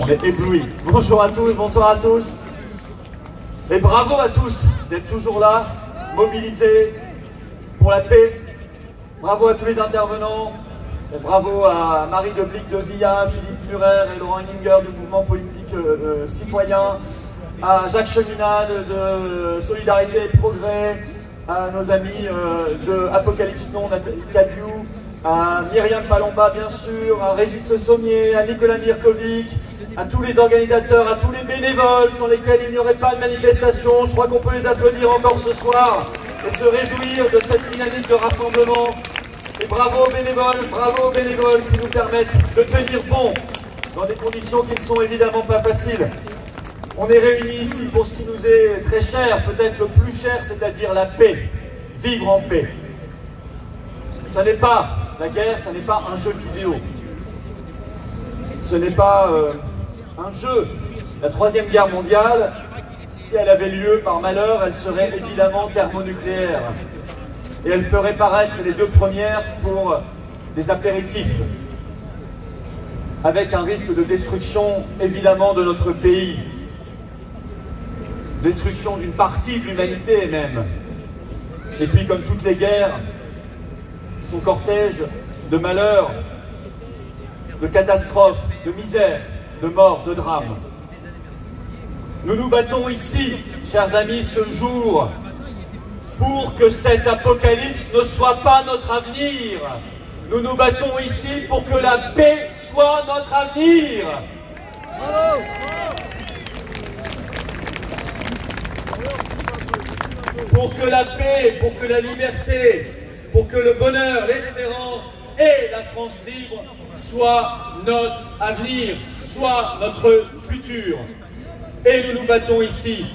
On est éblouis. Bonjour à tous, bonsoir à tous. Et bravo à tous d'être toujours là, mobilisés pour la paix. Bravo à tous les intervenants. Et bravo à Marie de Blic de Villa, Philippe Murer et Laurent Henninger du mouvement politique citoyen, à Jacques Cheminade de Solidarité et Progrès, à nos amis de Apocalypse Non, Nathalie Cadiou, à Myriam Palomba bien sûr, à Régis Le Sommier, à Nicolas Mirkovic, à tous les organisateurs, à tous les bénévoles sans lesquels il n'y aurait pas de manifestation. Je crois qu'on peut les applaudir encore ce soir et se réjouir de cette dynamique de rassemblement. Et bravo aux bénévoles qui nous permettent de tenir bon dans des conditions qui ne sont évidemment pas faciles. On est réunis ici pour ce qui nous est très cher, peut-être le plus cher, c'est-à-dire la paix, vivre en paix. Ce n'est pas la guerre, ce n'est pas un jeu vidéo. Ce n'est pas un jeu. La Troisième Guerre mondiale, si elle avait lieu par malheur, elle serait évidemment thermonucléaire. Et elle ferait paraître les deux premières pour des apéritifs, avec un risque de destruction évidemment de notre pays, destruction d'une partie de l'humanité même. Et puis comme toutes les guerres, son cortège de malheurs, de catastrophes, de misère, de morts, de drames. Nous nous battons ici, chers amis, ce jour, pour que cet apocalypse ne soit pas notre avenir. Nous nous battons ici pour que la paix soit notre avenir. Pour que la paix, pour que la liberté, pour que le bonheur, l'espérance et la France libre soient notre avenir, soient notre futur. Et nous nous battons ici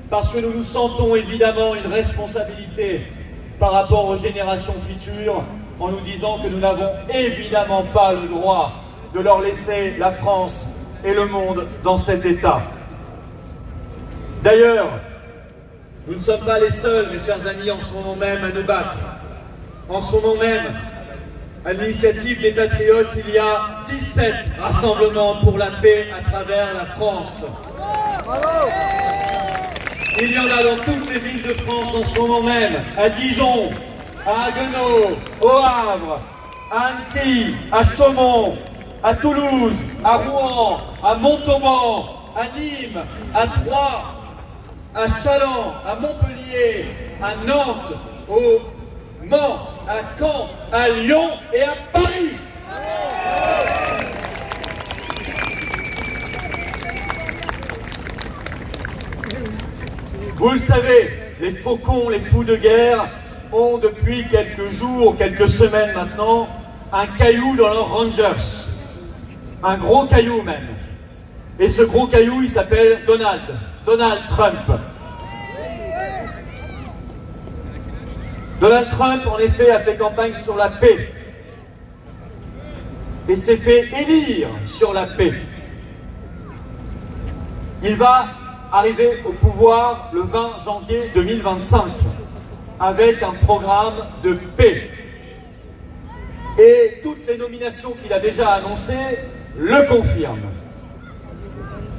parce que nous nous sentons évidemment une responsabilité par rapport aux générations futures en nous disant que nous n'avons évidemment pas le droit de leur laisser la France et le monde dans cet état. D'ailleurs, nous ne sommes pas les seuls, mes chers amis, en ce moment même à nous battre. En ce moment même, à l'initiative des Patriotes, il y a 17 rassemblements pour la paix à travers la France. Il y en a dans toutes les villes de France en ce moment même, à Dijon, à Haguenau, au Havre, à Annecy, à Chaumont, à Toulouse, à Rouen, à Montauban, à Nîmes, à Troyes, à Châlons, à Montpellier, à Nantes, au Mans, à Caen, à Lyon et à Paris. Vous le savez, les faucons, les fous de guerre ont depuis quelques jours, quelques semaines maintenant, un caillou dans leurs Rangers. Un gros caillou même. Et ce gros caillou, il s'appelle Donald Trump. Donald Trump, en effet, a fait campagne sur la paix. Et s'est fait élire sur la paix. Il va arrivé au pouvoir le 20 janvier 2025 avec un programme de paix. Et toutes les nominations qu'il a déjà annoncées le confirment.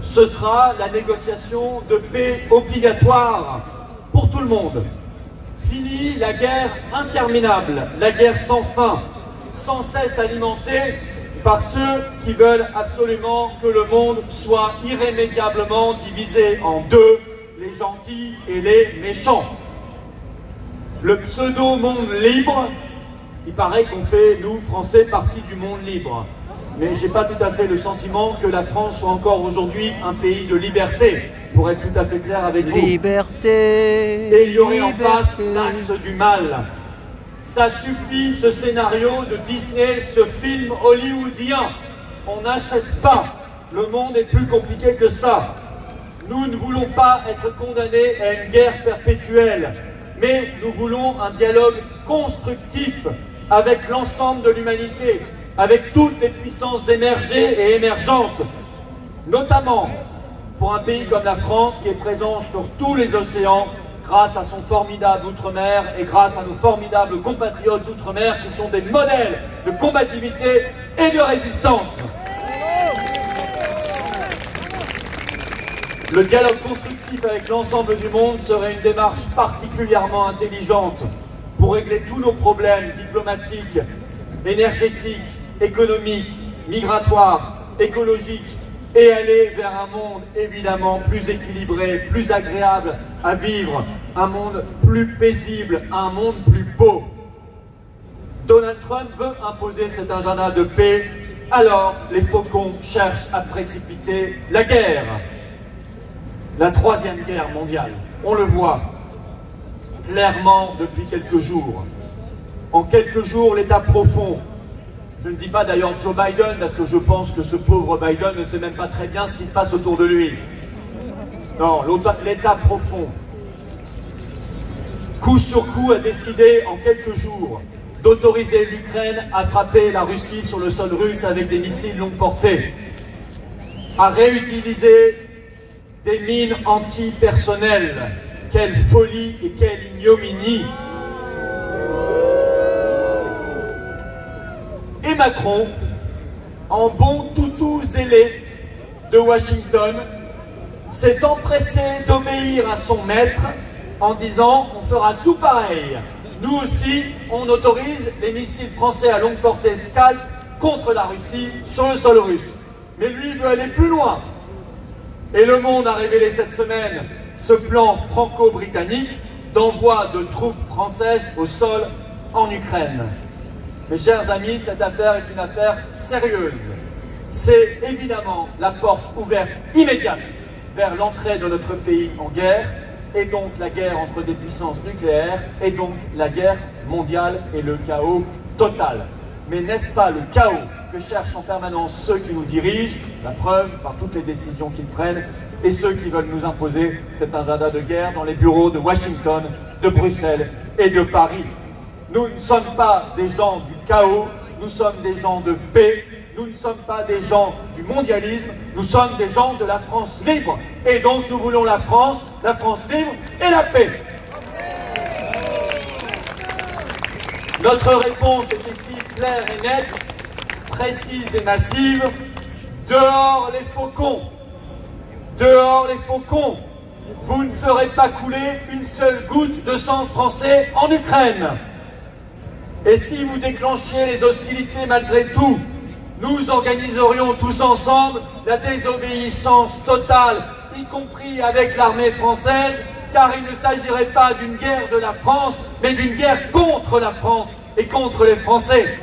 Ce sera la négociation de paix obligatoire pour tout le monde. Fini la guerre interminable, la guerre sans fin, sans cesse alimentée par ceux qui veulent absolument que le monde soit irrémédiablement divisé en deux, les gentils et les méchants. Le pseudo-monde libre, il paraît qu'on fait, nous, Français, partie du monde libre. Mais je n'ai pas tout à fait le sentiment que la France soit encore aujourd'hui un pays de liberté, pour être tout à fait clair avec vous. Liberté. Et il y aurait en face l'axe du mal. Ça suffit, ce scénario de Disney, ce film hollywoodien. On n'achète pas. Le monde est plus compliqué que ça. Nous ne voulons pas être condamnés à une guerre perpétuelle, mais nous voulons un dialogue constructif avec l'ensemble de l'humanité, avec toutes les puissances émergées et émergentes, notamment pour un pays comme la France qui est présent sur tous les océans, grâce à son formidable outre-mer et grâce à nos formidables compatriotes d'outre-mer qui sont des modèles de combativité et de résistance. Le dialogue constructif avec l'ensemble du monde serait une démarche particulièrement intelligente pour régler tous nos problèmes diplomatiques, énergétiques, économiques, migratoires, écologiques et aller vers un monde évidemment plus équilibré, plus agréable à vivre, un monde plus paisible, un monde plus beau. Donald Trump veut imposer cet agenda de paix, alors les faucons cherchent à précipiter la guerre. La troisième guerre mondiale, on le voit clairement depuis quelques jours. En quelques jours, l'état profond, je ne dis pas d'ailleurs Joe Biden, parce que je pense que ce pauvre Biden ne sait même pas très bien ce qui se passe autour de lui. Non, l'état profond, coup sur coup, a décidé en quelques jours d'autoriser l'Ukraine à frapper la Russie sur le sol russe avec des missiles longue portée, à réutiliser des mines antipersonnelles. Quelle folie et quelle ignominie! Et Macron, en bon toutou zélé de Washington, s'est empressé d'obéir à son maître en disant « on fera tout pareil ». Nous aussi, on autorise les missiles français à longue portée Scalp contre la Russie sur le sol russe. Mais lui veut aller plus loin. Et Le Monde a révélé cette semaine ce plan franco-britannique d'envoi de troupes françaises au sol en Ukraine. Mes chers amis, cette affaire est une affaire sérieuse. C'est évidemment la porte ouverte immédiate vers l'entrée de notre pays en guerre, et donc la guerre entre des puissances nucléaires, et donc la guerre mondiale et le chaos total. Mais n'est-ce pas le chaos que cherchent en permanence ceux qui nous dirigent, la preuve par toutes les décisions qu'ils prennent, et ceux qui veulent nous imposer cet agenda de guerre dans les bureaux de Washington, de Bruxelles et de Paris. Nous ne sommes pas des gens du chaos, nous sommes des gens de paix, nous ne sommes pas des gens du mondialisme, nous sommes des gens de la France libre. Et donc nous voulons la France libre et la paix. Notre réponse est ici claire et nette, précise et massive. Dehors les faucons! Dehors les faucons! Vous ne ferez pas couler une seule goutte de sang français en Ukraine. Et si vous déclenchiez les hostilités malgré tout, nous organiserions tous ensemble la désobéissance totale, y compris avec l'armée française, car il ne s'agirait pas d'une guerre de la France, mais d'une guerre contre la France et contre les Français.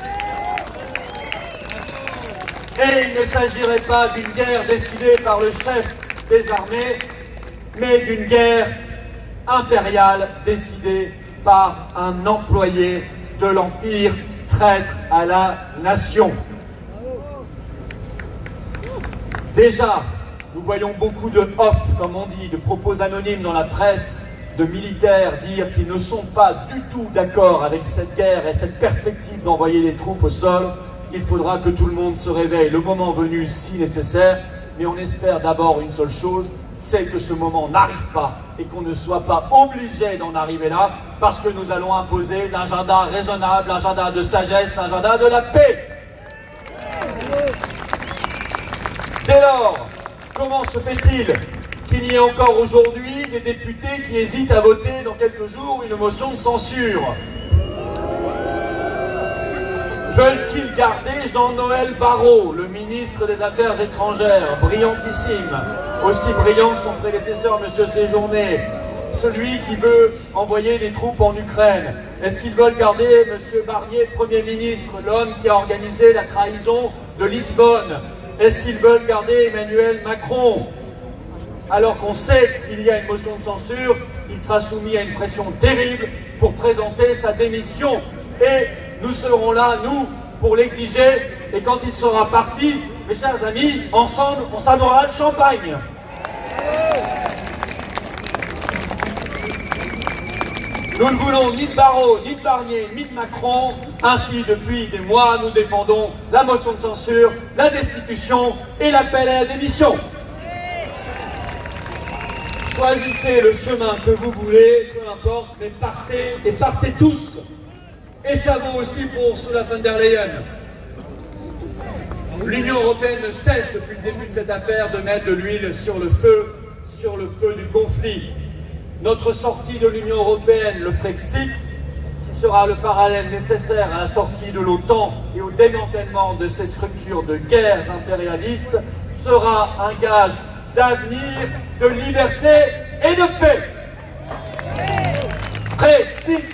Et il ne s'agirait pas d'une guerre décidée par le chef des armées, mais d'une guerre impériale décidée par un employé de l'Empire, traître à la nation. Déjà, nous voyons beaucoup de off, comme on dit, de propos anonymes dans la presse, de militaires dire qu'ils ne sont pas du tout d'accord avec cette guerre et cette perspective d'envoyer des troupes au sol. Il faudra que tout le monde se réveille le moment venu, si nécessaire, mais on espère d'abord une seule chose, c'est que ce moment n'arrive pas et qu'on ne soit pas obligé d'en arriver là, parce que nous allons imposer l'agenda raisonnable, l'agenda de sagesse, l'agenda de la paix. Dès lors, comment se fait-il qu'il y ait encore aujourd'hui des députés qui hésitent à voter dans quelques jours une motion de censure? Veulent-ils garder Jean-Noël Barrot, le ministre des Affaires étrangères, brillantissime, aussi brillant que son prédécesseur, M. Séjourné, celui qui veut envoyer des troupes en Ukraine? Est-ce qu'ils veulent garder M. Barnier, Premier ministre, l'homme qui a organisé la trahison de Lisbonne? Est-ce qu'ils veulent garder Emmanuel Macron? Alors qu'on sait que s'il y a une motion de censure, il sera soumis à une pression terrible pour présenter sa démission. Et nous serons là, nous, pour l'exiger. Et quand il sera parti, mes chers amis, ensemble, on s'amourra le champagne. Nous ne voulons ni de Barrot, ni de Barnier, ni de Macron. Ainsi, depuis des mois, nous défendons la motion de censure, la destitution et l'appel à la démission. Choisissez le chemin que vous voulez, peu importe, mais partez, et partez tous. Et ça vaut aussi pour Ursula von der Leyen. L'Union européenne ne cesse depuis le début de cette affaire de mettre de l'huile sur le feu, sur le feu du conflit. Notre sortie de l'Union européenne, le Frexit, qui sera le parallèle nécessaire à la sortie de l'OTAN et au démantèlement de ces structures de guerres impérialistes, sera un gage d'avenir, de liberté et de paix. Frexit,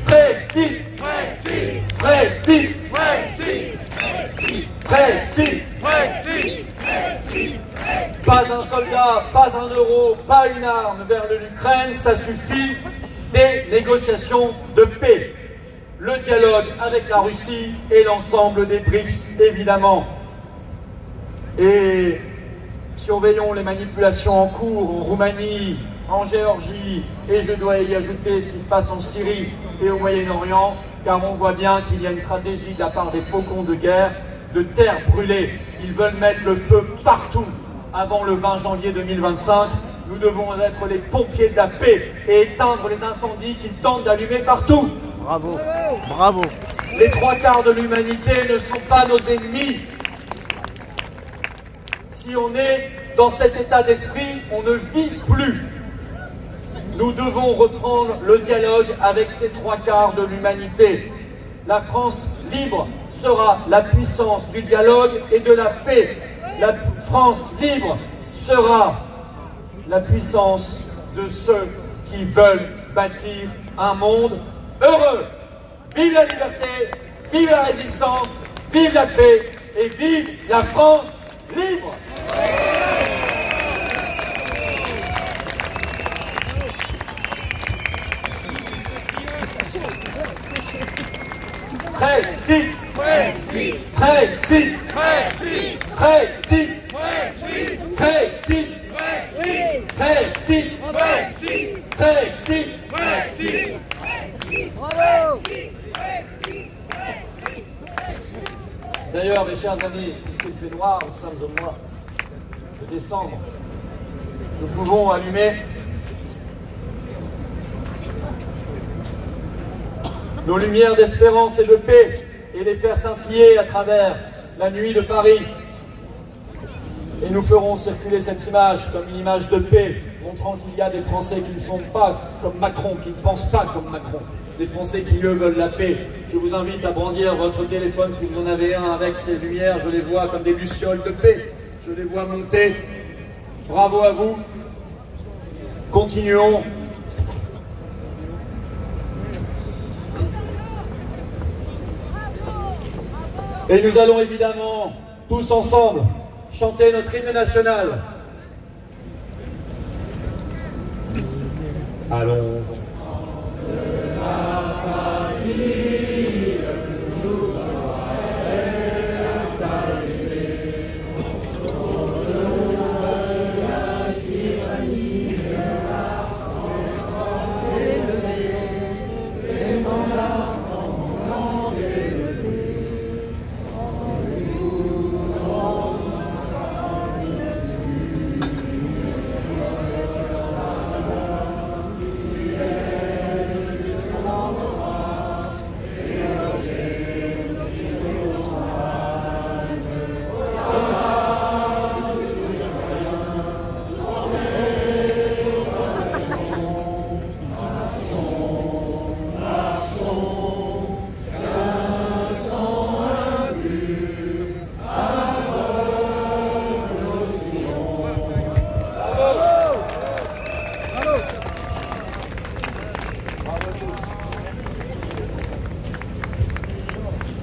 Frexit, Frexit, Frexit, Frexit, Frexit. Pas un soldat, pas un euro, pas une arme vers l'Ukraine, ça suffit. Des négociations de paix. Le dialogue avec la Russie et l'ensemble des BRICS, évidemment. Et surveillons les manipulations en cours en Roumanie, en Géorgie, et je dois y ajouter ce qui se passe en Syrie et au Moyen-Orient, car on voit bien qu'il y a une stratégie de la part des faucons de guerre de terre brûlée. Ils veulent mettre le feu partout avant le 20 janvier 2025. Nous devons être les pompiers de la paix et éteindre les incendies qu'ils tentent d'allumer partout. Bravo, bravo. Les trois quarts de l'humanité ne sont pas nos ennemis. Si on est dans cet état d'esprit, on ne vit plus. Nous devons reprendre le dialogue avec ces trois quarts de l'humanité. La France libre sera la puissance du dialogue et de la paix. La France libre sera la puissance de ceux qui veulent bâtir un monde heureux. Vive la liberté, vive la résistance, vive la paix et vive la France libre. Frexit, Frexit, Frexit, Frexit, Frexit, Frexit, Frexit, Frexit, Frexit. Bravo! D'ailleurs, mes chers amis, puisqu'il fait noir au sein de mois de décembre, nous pouvons allumer nos lumières d'espérance et de paix et les faire scintiller à travers la nuit de Paris. Et nous ferons circuler cette image comme une image de paix, montrant qu'il y a des Français qui ne sont pas comme Macron, qui ne pensent pas comme Macron. Des Français qui, eux, veulent la paix. Je vous invite à brandir votre téléphone si vous en avez un avec ces lumières. Je les vois comme des lucioles de paix. Je les vois monter. Bravo à vous. Continuons. Et nous allons évidemment, tous ensemble, chanter notre hymne national. Allons.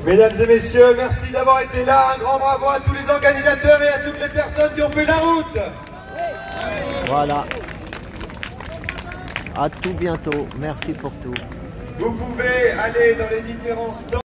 Mesdames et messieurs, merci d'avoir été là. Un grand bravo à tous les organisateurs et à toutes les personnes qui ont fait la route. Voilà. À tout bientôt. Merci pour tout. Vous pouvez aller dans les différents stands.